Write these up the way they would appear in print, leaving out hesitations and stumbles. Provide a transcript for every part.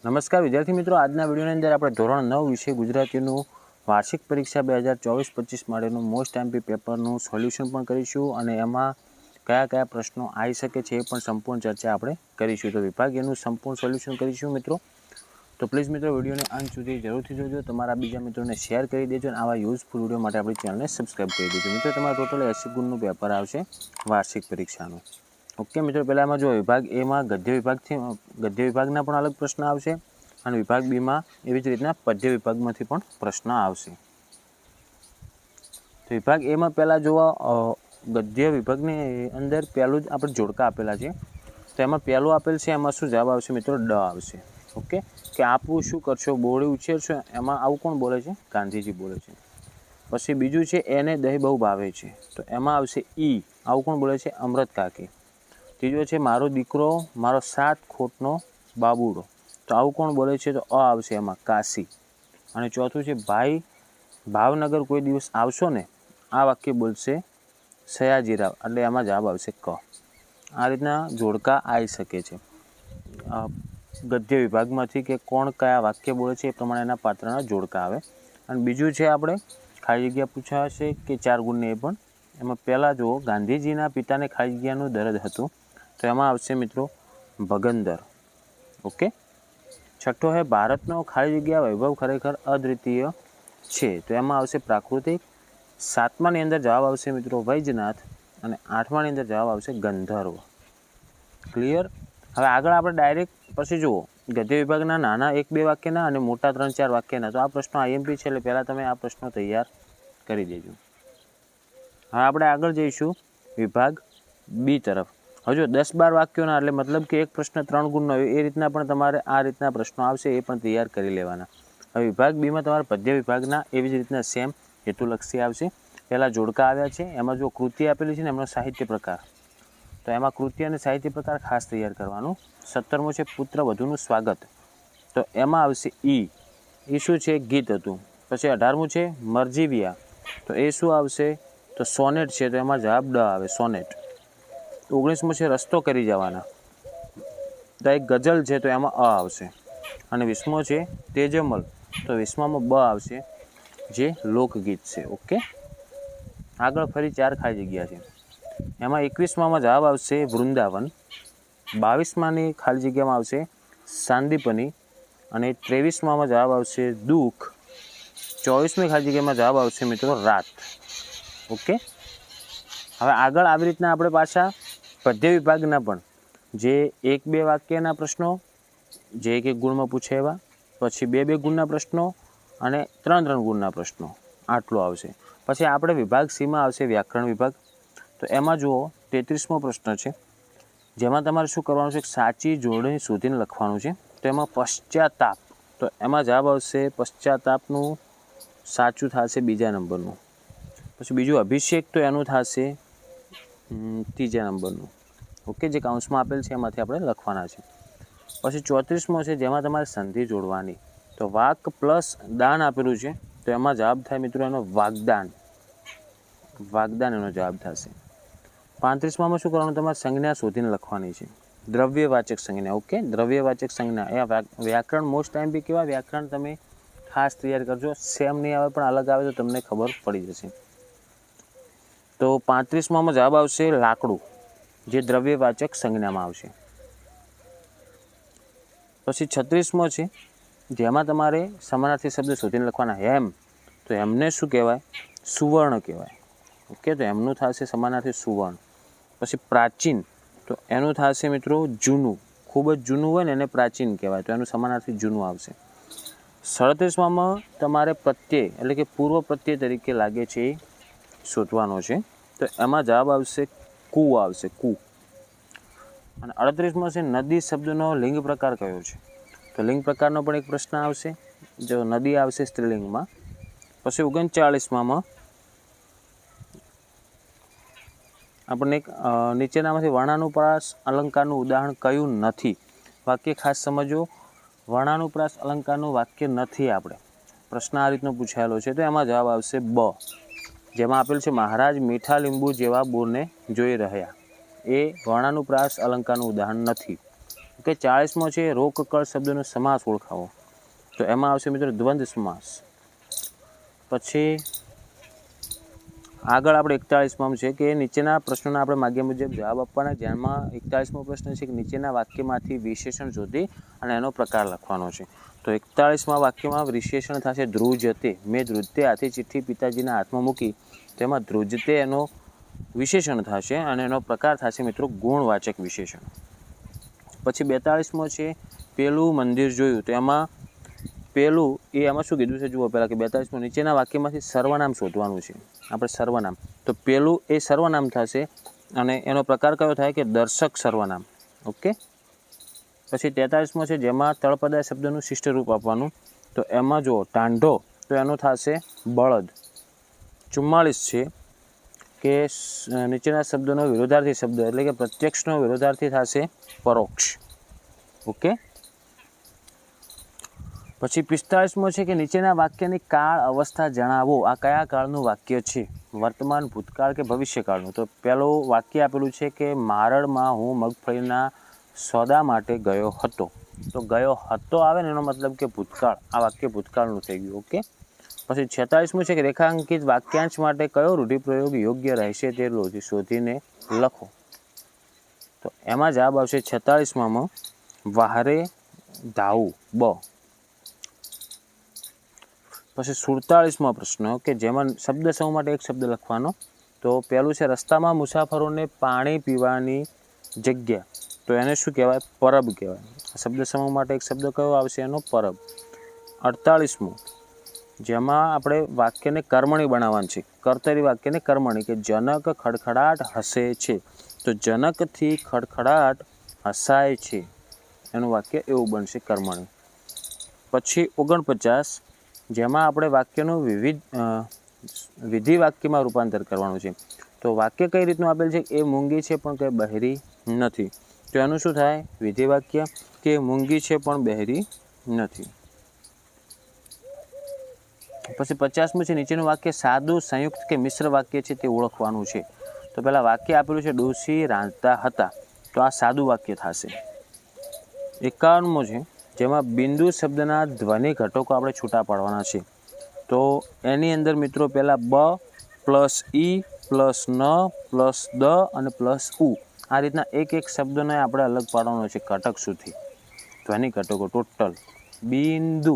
નમસ્કાર વિદ્યાર્થી મિત્રો, આજના વિડીયોની અંદર આપણે ધોરણ 9 વિષય ગુજરાતીનું વાર્ષિક પરીક્ષા 2024-25 માટેનું મોસ્ટ એમપી પેપરનું સોલ્યુશન પણ કરીશું અને એમાં કયા કયા પ્રશ્નો આવી શકે છે એ પણ સંપૂર્ણ ચર્ચા આપણે કરીશું. તો વિભાગ એનું સંપૂર્ણ સોલ્યુશન કરીશું મિત્રો. તો પ્લીઝ મિત્રો વિડીયોને અંત સુધી જરૂરથી જોજો, તમારા બીજા મિત્રોને શેર કરી દેજો અને આવા યુઝફુલ વિડીયો માટે આપણી ચેનલને સબસ્ક્રાઈબ કરી દેજો. મિત્રો તમારા ટોટલ 80 ગુણનું પેપર આવશે વાર્ષિક પરીક્ષાનું. ઓકે મિત્રો, પહેલાં એમાં જો વિભાગ એમાં ગદ્ય વિભાગના પણ અલગ પ્રશ્ન આવશે અને વિભાગ બીમાં એવી જ રીતના પદ્ય વિભાગમાંથી પણ પ્રશ્ન આવશે. તો વિભાગ એમાં પહેલાં જોવા ગદ્ય વિભાગની અંદર પહેલું જ આપણે જોડકા આપેલા છે. તો એમાં પહેલું આપેલ છે, એમાં શું જવાબ આવશે મિત્રો? ડ આવશે. ઓકે, કે આપવું શું કરશો, બોળી ઉછેરશો, એમાં આવું કોણ બોલે છે? ગાંધીજી બોલે છે. પછી બીજું છે એને દહીં બહુ ભાવે છે, તો એમાં આવશે ઈ, આવું કોણ બોલે છે? અમૃત કાકી. ત્રીજો છે મારો દીકરો મારો 7 ખોટનો બાબુડો, તો આવું કોણ બોલે છે? તો અ આવશે એમાં કાશી. અને ચોથું છે ભાઈ ભાવનગર કોઈ દિવસ આવશો ને, આ વાક્ય બોલશે સયાજીરાવ, એટલે એમાં જવાબ આવશે ક. આ રીતના જોડકા આવી શકે છે ગદ્ય વિભાગમાંથી, કે કોણ કયા વાક્ય બોલે છે એ પ્રમાણે એના પાત્રના જોડકા આવે. અને બીજું છે આપણે ખાલી જગ્યા પૂછાશે કે 4 ગુણને એ પણ. એમાં પહેલાં જુઓ, ગાંધીજીના પિતાને ખાલી જગ્યાનું દર્દ હતું, તો એમાં આવશે મિત્રો ભગંદર. ઓકે. છઠ્ઠો છે ભારતનો ખાલી જગ્યા વૈભવ ખરેખર અદ્વિતીય છે, તો એમાં આવશે પ્રાકૃતિક. 7માની અંદર જવાબ આવશે મિત્રો વૈજનાથ અને 8માની અંદર જવાબ આવશે ગંધર્વ. ક્લિયર? હવે આગળ આપણે ડાયરેક્ટ પછી જુઓ ગદ્ય વિભાગના નાના 1-2 વાક્યના અને મોટા 3-4 વાક્યના. તો આ પ્રશ્નો આઈએમપી છે, એટલે પહેલાં તમે આ પ્રશ્નો તૈયાર કરી દેજો. હવે આપણે આગળ જઈશું વિભાગ બી તરફ. હજુ 10-12 વાક્યોના, એટલે મતલબ કે એક પ્રશ્ન 3 ગુણનો હોય એ રીતના પણ તમારે આ રીતના પ્રશ્નો આવશે, એ પણ તૈયાર કરી લેવાના. હવે વિભાગ બીમાં તમારે પદ્ય વિભાગના એવી જ રીતના સેમ હેતુલક્ષી આવશે. પહેલાં જોડકા આવ્યા છે, એમાં જો કૃતિ આપેલી છે ને એમનો સાહિત્ય પ્રકાર, તો એમાં કૃતિ અને સાહિત્ય પ્રકાર ખાસ તૈયાર કરવાનું. 17મો છે પુત્ર વધુનું સ્વાગત, તો એમાં આવશે ઈ. એ શું છે? ગીત હતું. પછી 18મું છે મરજીવિયા, તો એ શું આવશે? તો સોનેટ છે, તો એમાં જવાબ ડ આવે, સોનેટ. 19મો છે રસ્તો કરી જવાના, તો એક ગઝલ છે, તો એમાં અ આવશે. અને 20મો છે તેજમલ, તો 20મામાં બ આવશે, જે લોકગીત છે. ઓકે. આગળ ફરી 4 ખાલી જગ્યા છે, એમાં 21મામાં જવાબ આવશે વૃંદાવન. 22માની ખાલી જગ્યામાં આવશે સાંદીપની અને 23મામાં જવાબ આવશે દુઃખ. 24મી ખાલી જગ્યામાં જવાબ આવશે મિત્રો રાત. ઓકે. હવે આગળ આવી રીતના આપણે પાછા પદ્ય વિભાગના પણ જે 1-2 વાક્યના પ્રશ્નો જે 1-1 ગુણમાં પૂછે એવા, પછી 2-2 ગુણના પ્રશ્નો અને 3-3 ગુણના પ્રશ્નો, આટલું આવશે. પછી આપણે વિભાગ સીમાં આવશે વ્યાકરણ વિભાગ. તો એમાં જુઓ 33મો પ્રશ્ન છે, જેમાં તમારે શું કરવાનું છે? સાચી જોડણી શોધીને લખવાનું છે. તો એમાં પશ્ચાતાપ, તો એમાં જવાબ આવશે પશ્ચાતાપનું સાચું થશે 2જા નંબરનું. પછી બીજું અભિષેક, તો એનું થશે 3જા નંબરનું. ઓકે, જે કાઉન્સમાં આપેલ છે એમાંથી આપણે લખવાના છે. પછી 34મો છે, જેમાં તમારે સંધિ જોડવાની. તો વાક પ્લસ દાન આપેલું છે, તો એમાં જવાબ થાય મિત્રો એનો વાગદાન. વાગદાન એનો જવાબ થશે. 35માં શું કરવાનું? તમારે સંજ્ઞા શોધીને લખવાની છે, દ્રવ્યવાચક સંજ્ઞા. ઓકે, દ્રવ્યવાચક સંજ્ઞા એ વ્યાકરણ મોસ્ટ ટાઈમ બી કેવા વ્યાકરણ તમે ખાસ તૈયાર કરજો. સેમ નહીં આવે પણ અલગ આવે તો તમને ખબર પડી જશે. તો 35માં જવાબ આવશે લાકડું, જે દ્રવ્યવાચક સંજ્ઞામાં આવશે. પછી 36મો છે, જેમાં તમારે સમાનાર્થી શબ્દ શોધીને લખવાના. હેમ, તો હેમને શું કહેવાય? સુવર્ણ કહેવાય. ઓકે, તો એમનું થશે સમાનાર્થી સુવર્ણ. પછી પ્રાચીન, તો એનું થશે મિત્રો જૂનું. ખૂબ જ જૂનું હોય ને એને પ્રાચીન કહેવાય, તો એનું સમાનાર્થી જૂનું આવશે. 37માં તમારે પ્રત્યય એટલે કે પૂર્વ પ્રત્યય તરીકે લાગે છે એ શોધવાનો છે, તો એમાં જવાબ આવશે કુ આવશે, કુ. અને 38માં છે નદી શબ્દનો લિંગ પ્રકાર કયો છે? તો લિંગ પ્રકારનો પણ એક પ્રશ્ન આવશે, જો નદી આવશે સ્ત્રીલિંગમાં. પછી 39માં આપણને એક નીચેનામાંથી વર્ણાનુપ્રાસ અલંકારનું ઉદાહરણ કયું નથી? વાક્ય ખાસ સમજો, વર્ણાનુપ્રાસ અલંકારનું વાક્ય નથી. આપણે પ્રશ્ન આ રીતનો પૂછાયેલો છે, તો એમાં જવાબ આવશે બ, જેમાં આપેલ છે મહારાજ મીઠા લીંબુ જેવા બોરને જોઈ રહ્યા. એ વર્ણાનુપ્રાસ અલંકારનું ઉદાહરણ નથી. કે 40મો છે રોકકળ શબ્દનો સમાસ ઓળખાવો. તો એમાં આવશે મિત્રો દ્વંદ્વ સમાસ. પછી આગળ આપણે 41માં છે કે નીચેના પ્રશ્નોના આપણે માગ્યા મુજબ જવાબ આપવાના. જેમાં 41મો પ્રશ્ન છે કે નીચેના વાક્યમાંથી વિશેષણ શોધી અને એનો પ્રકાર લખવાનો છે. તો 41મા વાક્યમાં વિશેષણ થશે ધ્રુજતે. મેં ધ્રુજતે હાથી ચિઠ્ઠી પિતાજીના હાથમાં મૂકી. તેમાં ધ્રુજતે એનો વિશેષણ થશે અને એનો પ્રકાર થશે મિત્રો ગુણવાચક વિશેષણ. પછી 42મો છે પેલું મંદિર જોયું. તો એમાં પેલું એ એમાં શું કીધું છે જુઓ પહેલાં કે 42મો નીચેના વાક્યમાંથી સર્વનામ શોધવાનું છે. આપણે સર્વનામ, તો પેલું એ સર્વનામ થશે અને એનો પ્રકાર કયો થાય કે દર્શક સર્વનામ. ઓકે. પછી 43મો છે જેમાં તળપદા શબ્દનું શિષ્ટ રૂપ આપવાનું. તો એમાં જુઓ ટાંઢો, તો એનું થશે બળદ. 44 છે કે નીચેના શબ્દનો વિરોધાર્થી શબ્દ એટલે કે પ્રત્યક્ષનો વિરોધાર્થી થશે પરોક્ષ. ઓકે. પછી 45મો છે કે નીચેના વાક્યની કાળ અવસ્થા જણાવો. આ કયા કાળનું વાક્ય છે? વર્તમાન, ભૂતકાળ કે ભવિષ્યકાળનું? તો પહેલું વાક્ય આપેલું છે કે મારડમાં હું મગફળીના સોદા માટે ગયો હતો. તો ગયો હતો આવે ને એનો મતલબ કે ભૂતકાળ. આ વાક્ય ભૂતકાળનું થઈ ગયું. ઓકે. પછી 46મું છે કે રેખાંકિત વાક્યાંશ માટે કયો રૂઢિપ્રયોગ યોગ્ય રહેશે તે શોધીને લખો. તો એમાં જવાબ આવશે 46માં વહારે ધાવું બ. પછી 47મો પ્રશ્ન કે જેમાં શબ્દ સમૂહ માટે એક શબ્દ લખવાનો. તો પહેલું છે રસ્તામાં મુસાફરોને પાણી પીવાની જગ્યા. તો એને શું કહેવાય? પરબ કહેવાય. શબ્દ સમૂહ માટે એક શબ્દ કયો આવશે? એનો પરબ. 48મું જેમાં આપણે વાક્યને કર્મણી બનાવવાનું છે. કર્તરી વાક્યને કર્મણી કે જનક ખડખડાટ હસે છે. તો જનકથી ખડખડાટ હસાય છે એનું વાક્ય એવું બનશે કર્મણી. પછી 49 જેમાં આપણે વાક્યનું વિધિ વાક્યમાં રૂપાંતર કરવાનું છે. તો વાક્ય કઈ રીતનું આપેલ છે? એ મૂંગી છે પણ કંઈ બહેરી નથી. તો એનું શું થાય? વિધિ વાક્ય કે મૂંગી છે પણ બહેરી નથી. પછી 50મું છે નીચેનું વાક્ય સાદું, સંયુક્ત કે મિશ્ર વાક્ય છે તે ઓળખવાનું છે. તો પહેલાં વાક્ય આપેલું છે ડોશી રાંધતા હતા. તો આ સાદું વાક્ય થશે. 51મો છે જેમાં બિંદુ શબ્દના ધ્વનિ ઘટકો આપણે છૂટા પાડવાના છે. તો એની અંદર મિત્રો પહેલાં બ પ્લસ ઈ પ્લસ ન પ્લસ દ અને પ્લસ ઉ આ રીતના એક એક શબ્દને આપણે અલગ પાડવાનો છે ઘટક સુધી. ધ્વનિ ઘટકો ટોટલ બિંદુ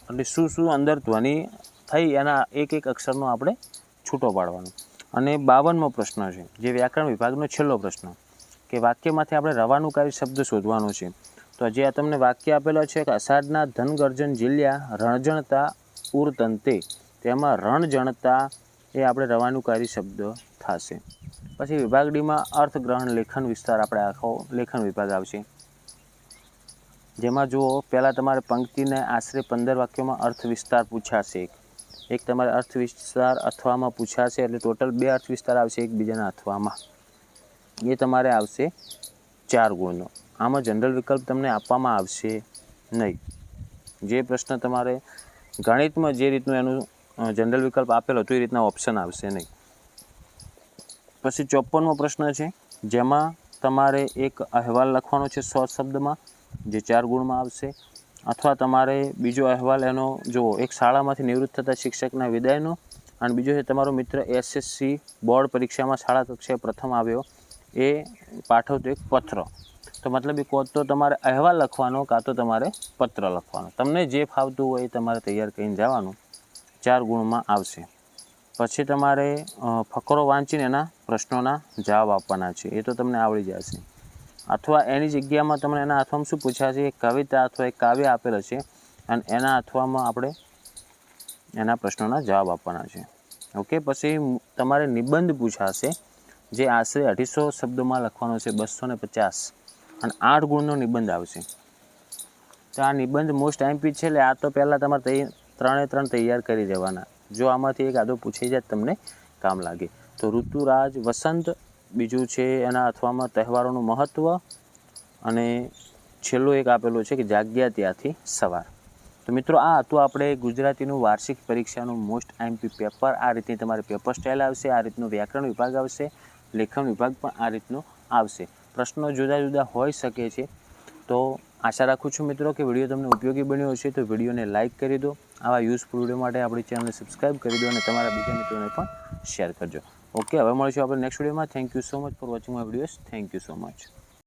એટલે શું શું અંદર ધ્વનિ થઈ એના એક એક અક્ષરનો આપણે છૂટો પાડવાનો. અને 52મો પ્રશ્ન છે જે વ્યાકરણ વિભાગનો છેલ્લો પ્રશ્ન કે વાક્યમાંથી આપણે રવાનુકારી શબ્દ શોધવાનો છે. તો જે આ તમને વાક્ય આપેલા છે કે અષાઢના ધનગર્જન ઝીલ્યા રણજણતા ઉરતંતે. તેમાં રણજણતા એ આપણે રવાનુકારી શબ્દ થશે. પછી વિભાગ ડીમાં અર્થગ્રહણ લેખન વિસ્તાર આપણે આખો લેખન વિભાગ આવશે. જેમાં જુઓ પહેલાં તમારે પંક્તિને આશરે 15 વાક્યોમાં અર્થ વિસ્તાર પૂછાશે. એક તમારે અર્થ વિસ્તાર અથવામાં પૂછાશે એટલે ટોટલ 2 અર્થ વિસ્તાર આવશે એકબીજાના અથવામાં. એ તમારે આવશે 4 ગુણનો. આમાં જનરલ વિકલ્પ તમને આપવામાં આવશે નહીં. જે પ્રશ્ન તમારે ગણિતમાં જે રીતનું એનું જનરલ વિકલ્પ આપેલો હતો એ રીતના ઓપ્શન આવશે નહીં. પછી 54મો પ્રશ્ન છે જેમાં તમારે એક અહેવાલ લખવાનો છે 100 શબ્દમાં જે 4 ગુણમાં આવશે. અથવા તમારે બીજો અહેવાલ એનો જુઓ એક શાળામાંથી નિવૃત્ત થતા શિક્ષકના વિદાયનો અને બીજો છે તમારો મિત્ર SSC બોર્ડ પરીક્ષામાં શાળા કક્ષાએ પ્રથમ આવ્યો એ પાઠવતો એક પત્ર. તો મતલબ એ તો તમારે અહેવાલ લખવાનો કાં તો તમારે પત્ર લખવાનો. તમને જે ફાવતું હોય એ તમારે તૈયાર કરીને જવાનું. 4 ગુણમાં આવશે. પછી તમારે ફકરો વાંચીને એના પ્રશ્નોના જવાબ આપવાના છે. એ તો તમને આવડી જશે. અથવા એની જગ્યામાં તમને એના અથવામાં શું પૂછાશે? એક કવિતા અથવા એક કાવ્ય આપેલ છે અને એના અથવામાં આપણે એના પ્રશ્નોના જવાબ આપવાના છે. ઓકે. પછી તમારે નિબંધ પૂછાશે જે આશરે 250 શબ્દોમાં લખવાનો છે 250 અને 8 ગુણનો નિબંધ આવશે. તો આ નિબંધ મોસ્ટ એમપી છે એટલે આ તો પહેલાં તમારે 3 તૈયાર કરી દેવાના. જો આમાંથી એક આદો પૂછાઈ જાય તમને કામ લાગે. તો ઋતુરાજ વસંત, બીજું છે એના અથવામાં તહેવારોનું મહત્ત્વ અને છેલ્લું એક આપેલું છે કે જાગ્યા ત્યાંથી સવાર. તો મિત્રો આ હતું આપણે ગુજરાતીનું વાર્ષિક પરીક્ષાનું મોસ્ટ એમપી પેપર. આ રીતની તમારી પેપર સ્ટાઇલ આવશે, આ રીતનું વ્યાકરણ વિભાગ આવશે, લેખન વિભાગ પણ આ રીતનો આવશે. પ્રશ્નો જુદા જુદા હોઈ શકે છે તો આશા રાખું છું મિત્રો કે વિડીયો તમને ઉપયોગી બન્યો હશે. તો વિડીયોને લાઇક કરી દો. આવા યુઝફુલ વિડીયો માટે આપણી ચેનલને સબસ્ક્રાઈબ કરી દો અને તમારા બીજા મિત્રોને પણ શેર કરજો. ઓકે, હવે મળીશું આપણે નેક્સ્ટ વિડીયોમાં. Thank you so much for watching my videos. Thank you so much.